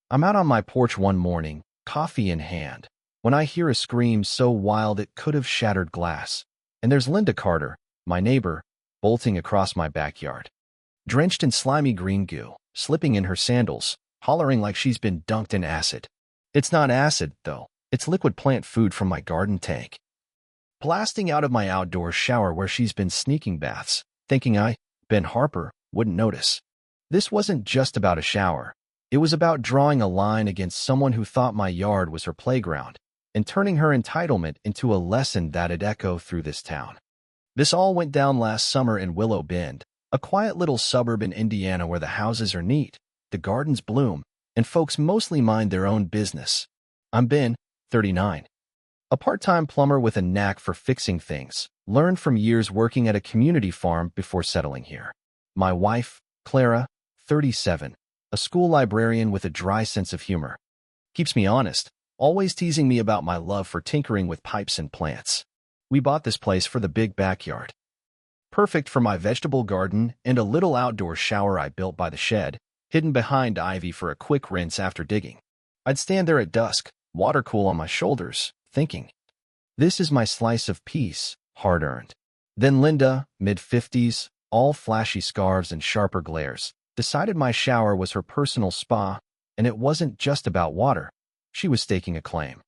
I'm out on my porch one morning, coffee in hand, when I hear a scream so wild it could have shattered glass. And there's Linda Carter, my neighbor, bolting across my backyard. Drenched in slimy green goo, slipping in her sandals, hollering like she's been dunked in acid. It's not acid, though. It's liquid plant food from my garden tank. Blasting out of my outdoor shower where she's been sneaking baths, thinking I, Ben Harper, wouldn't notice. This wasn't just about a shower. It was about drawing a line against someone who thought my yard was her playground and turning her entitlement into a lesson that'd echo through this town. This all went down last summer in Willow Bend, a quiet little suburb in Indiana where the houses are neat, the gardens bloom, and folks mostly mind their own business. I'm Ben, 39. A part-time plumber with a knack for fixing things, learned from years working at a community farm before settling here. My wife, Clara, 37, a school librarian with a dry sense of humor. Keeps me honest, always teasing me about my love for tinkering with pipes and plants. We bought this place for the big backyard. Perfect for my vegetable garden and a little outdoor shower I built by the shed, hidden behind ivy for a quick rinse after digging. I'd stand there at dusk, water cool on my shoulders, thinking, this is my slice of peace, hard-earned. Then Linda, mid-50s, all flashy scarves and sharper glares, decided my shower was her personal spa, and it wasn't just about water. She was staking a claim.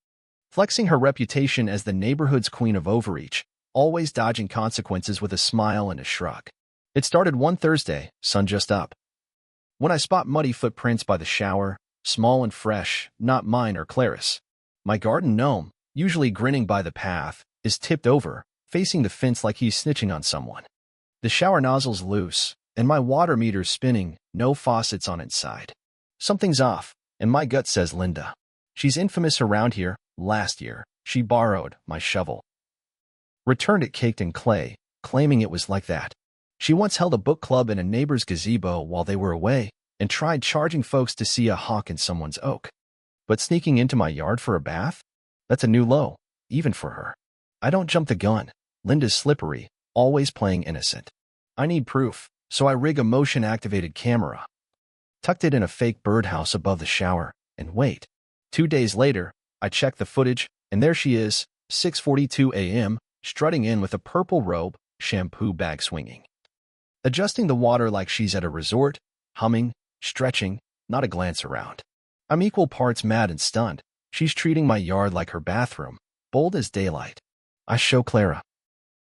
Flexing her reputation as the neighborhood's queen of overreach, always dodging consequences with a smile and a shrug. It started one Thursday, sun just up. When I spot muddy footprints by the shower, small and fresh, not mine or Clarice. My garden gnome, usually grinning by the path, is tipped over, facing the fence like he's snitching on someone. The shower nozzle's loose, and my water meter's spinning, no faucets on its side. Something's off, and my gut says Linda. She's infamous around here. Last year, she borrowed my shovel. Returned it caked in clay, claiming it was like that. She once held a book club in a neighbor's gazebo while they were away and tried charging folks to see a hawk in someone's oak. But sneaking into my yard for a bath? That's a new low, even for her. I don't jump the gun. Linda's slippery, always playing innocent. I need proof, so I rig a motion-activated camera. Tucked it in a fake birdhouse above the shower, and wait. 2 days later, I check the footage, and there she is, 6:42 a.m., strutting in with a purple robe, shampoo bag swinging. Adjusting the water like she's at a resort, humming, stretching, not a glance around. I'm equal parts mad and stunned. She's treating my yard like her bathroom, bold as daylight. I show Clara,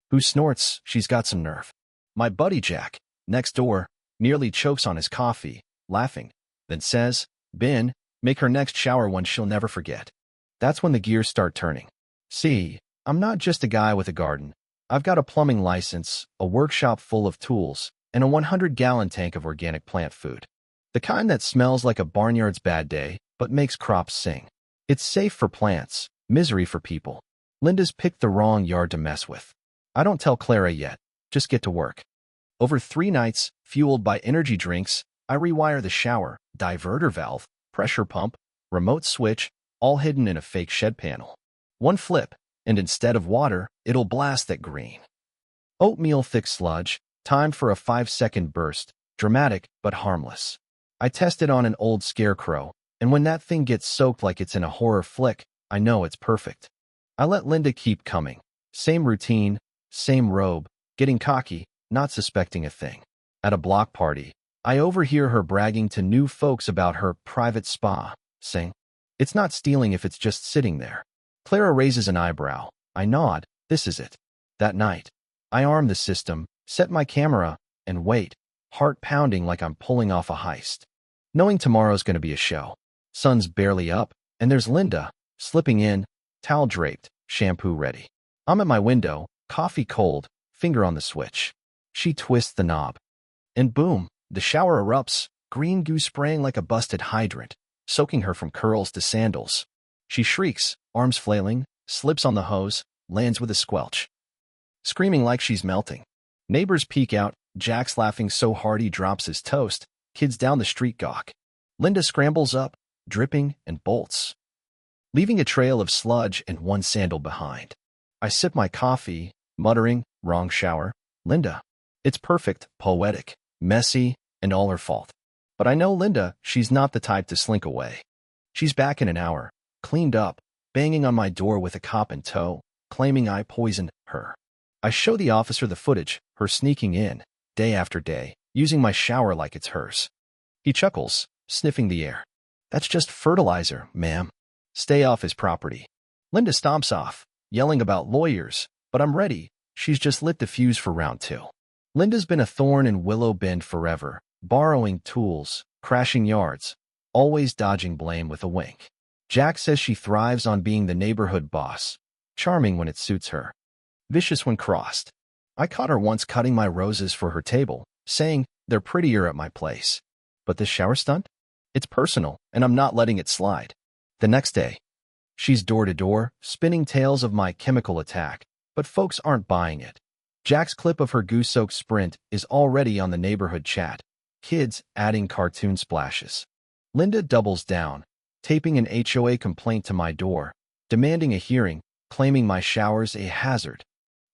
who snorts she's got some nerve. My buddy Jack, next door, nearly chokes on his coffee, laughing, then says, Ben, make her next shower one she'll never forget. That's when the gears start turning. See, I'm not just a guy with a garden. I've got a plumbing license, a workshop full of tools, and a 100-gallon tank of organic plant food. The kind that smells like a barnyard's bad day, but makes crops sing. It's safe for plants, misery for people. Linda's picked the wrong yard to mess with. I don't tell Clara yet. Just get to work. Over 3 nights, fueled by energy drinks, I rewire the shower, diverter valve, pressure pump, remote switch, all hidden in a fake shed panel. One flip, and instead of water, it'll blast that green. Oatmeal thick sludge, timed for a 5-second burst, dramatic but harmless. I test it on an old scarecrow, and when that thing gets soaked like it's in a horror flick, I know it's perfect. I let Linda keep coming. Same routine, same robe, getting cocky, not suspecting a thing. At a block party, I overhear her bragging to new folks about her private spa, saying, it's not stealing if it's just sitting there. Clara raises an eyebrow. I nod. This is it. That night, I arm the system, set my camera, and wait, heart pounding like I'm pulling off a heist. Knowing tomorrow's going to be a show. Sun's barely up, and there's Linda, slipping in, towel draped, shampoo ready. I'm at my window, coffee cold, finger on the switch. She twists the knob. And boom, the shower erupts, green goo spraying like a busted hydrant, soaking her from curls to sandals. She shrieks, arms flailing, slips on the hose, lands with a squelch. Screaming like she's melting. Neighbors peek out, Jack's laughing so hard he drops his toast, kids down the street gawk. Linda scrambles up, dripping, and bolts, leaving a trail of sludge and one sandal behind. I sip my coffee, muttering, wrong shower. Linda. It's perfect, poetic, messy, and all her fault. But I know Linda, she's not the type to slink away. She's back in an hour, cleaned up, banging on my door with a cop in tow, claiming I poisoned her. I show the officer the footage, her sneaking in, day after day, using my shower like it's hers. He chuckles, sniffing the air. That's just fertilizer, ma'am. Stay off his property. Linda stomps off, yelling about lawyers, but I'm ready. She's just lit the fuse for round 2. Linda's been a thorn in Willow Bend forever, borrowing tools, crashing yards, always dodging blame with a wink. Jack says she thrives on being the neighborhood boss, charming when it suits her, vicious when crossed. I caught her once cutting my roses for her table, saying they're prettier at my place. But this shower stunt? It's personal, and I'm not letting it slide. The next day, she's door to door, spinning tales of my chemical attack, but folks aren't buying it. Jack's clip of her goose-soaked sprint is already on the neighborhood chat, kids adding cartoon splashes. Linda doubles down, taping an HOA complaint to my door, demanding a hearing, claiming my shower's a hazard.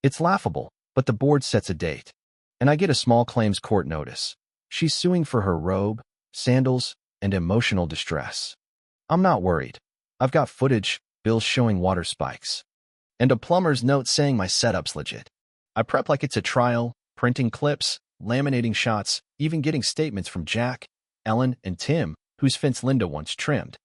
It's laughable, but the board sets a date, and I get a small claims court notice. She's suing for her robe, sandals, and emotional distress. I'm not worried. I've got footage, bills showing water spikes, and a plumber's note saying my setup's legit. I prep like it's a trial, printing clips, laminating shots, even getting statements from Jack, Ellen, and Tim, whose fence Linda once trimmed.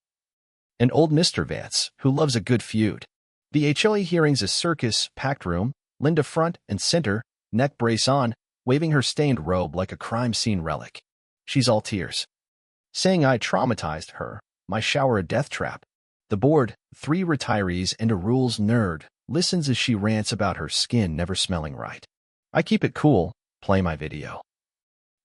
And old Mr. Vance, who loves a good feud. The HOA hearing's a circus, packed room, Linda front and center, neck brace on, waving her stained robe like a crime scene relic. She's all tears, saying I traumatized her, my shower a death trap. The board, 3 retirees and a rules nerd, listens as she rants about her skin never smelling right. I keep it cool, play my video.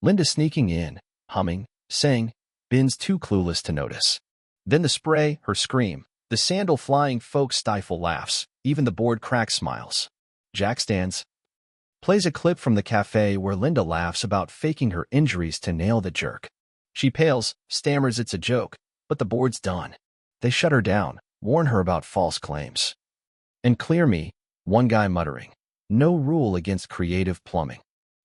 Linda sneaking in, humming, saying, Ben's too clueless to notice. Then the spray, her scream, the sandal flying, folks stifle laughs, even the board cracks smiles. Jack stands, plays a clip from the cafe where Linda laughs about faking her injuries to nail the jerk. She pales, stammers it's a joke, but the board's done. They shut her down, warn her about false claims. And clear me, one guy muttering, no rule against creative plumbing.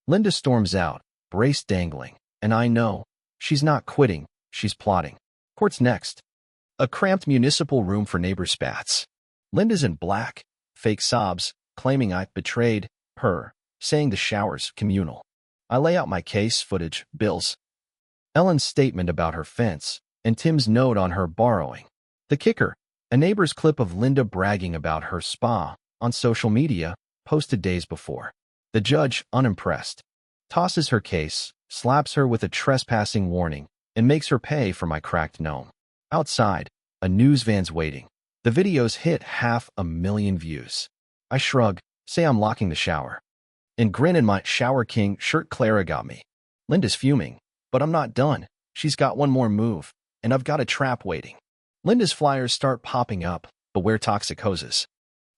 Linda storms out, brace dangling, and I know, she's not quitting, she's plotting. Court's next. A cramped municipal room for neighbor spats. Linda's in black, fake sobs, claiming I betrayed her, saying the shower's communal. I lay out my case, footage, bills, Ellen's statement about her fence, and Tim's note on her borrowing. The kicker, a neighbor's clip of Linda bragging about her spa on social media, posted days before. The judge, unimpressed, tosses her case, slaps her with a trespassing warning, and makes her pay for my cracked gnome. Outside, a news van's waiting. The video's hit 500,000 views. I shrug, say I'm locking the shower, and grin in my Shower King shirt. Clara got me. Linda's fuming, but I'm not done. She's got one more move, and I've got a trap waiting. Linda's flyers start popping up, beware toxic hoses,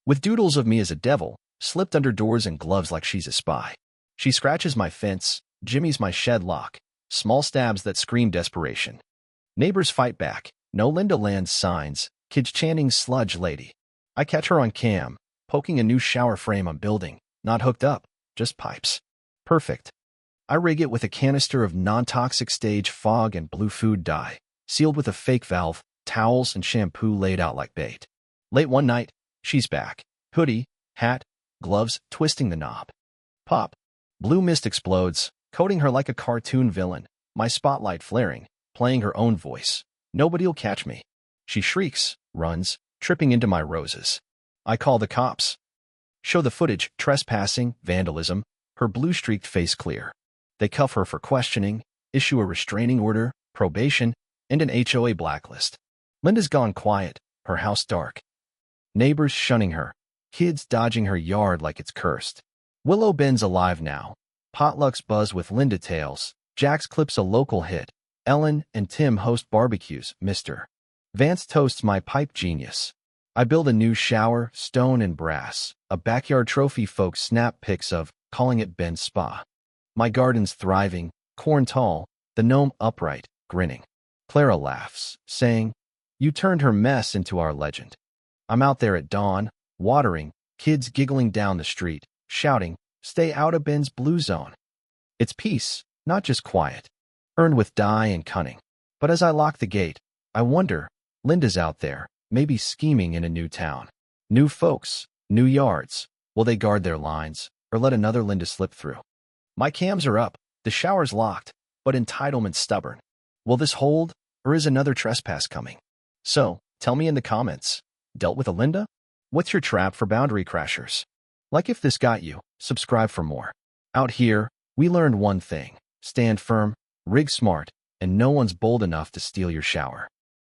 with doodles of me as a devil, slipped under doors and gloves like she's a spy. She scratches my fence, jimmies my shed lock, small stabs that scream desperation. Neighbors fight back, no Linda lands signs, kids chanting sludge lady. I catch her on cam, poking a new shower frame I'm building, not hooked up, just pipes. Perfect. I rig it with a canister of non-toxic stage fog and blue food dye, sealed with a fake valve, towels and shampoo laid out like bait. Late one night, she's back. Hoodie, hat, gloves, twisting the knob. Pop. Blue mist explodes, coating her like a cartoon villain, my spotlight flaring, playing her own voice. Nobody'll catch me. She shrieks, runs, tripping into my roses. I call the cops. Show the footage, trespassing, vandalism, her blue-streaked face clear. They cuff her for questioning, issue a restraining order, probation, and an HOA blacklist. Linda's gone quiet, her house dark. Neighbors shunning her, kids dodging her yard like it's cursed. Willow Bend's alive now. Potlucks buzz with Linda tales. Jax clips a local hit. Ellen and Tim host barbecues. Mr. Vance toasts my pipe genius. I build a new shower, stone and brass. A backyard trophy folks snap pics of, calling it Ben's Spa. My garden's thriving, corn tall, the gnome upright, grinning. Clara laughs, saying, you turned her mess into our legend. I'm out there at dawn, watering, kids giggling down the street, shouting, stay out of Ben's blue zone. It's peace, not just quiet, earned with dye and cunning. But as I lock the gate, I wonder, Linda's out there, maybe scheming in a new town. New folks, new yards. Will they guard their lines, or let another Linda slip through? My cams are up, the shower's locked, but entitlement's stubborn. Will this hold, or is another trespass coming? So, tell me in the comments. Dealt with a Linda? What's your trap for boundary crashers? Like if this got you, subscribe for more. Out here, we learned one thing. Stand firm, rig smart, and no one's bold enough to steal your shower.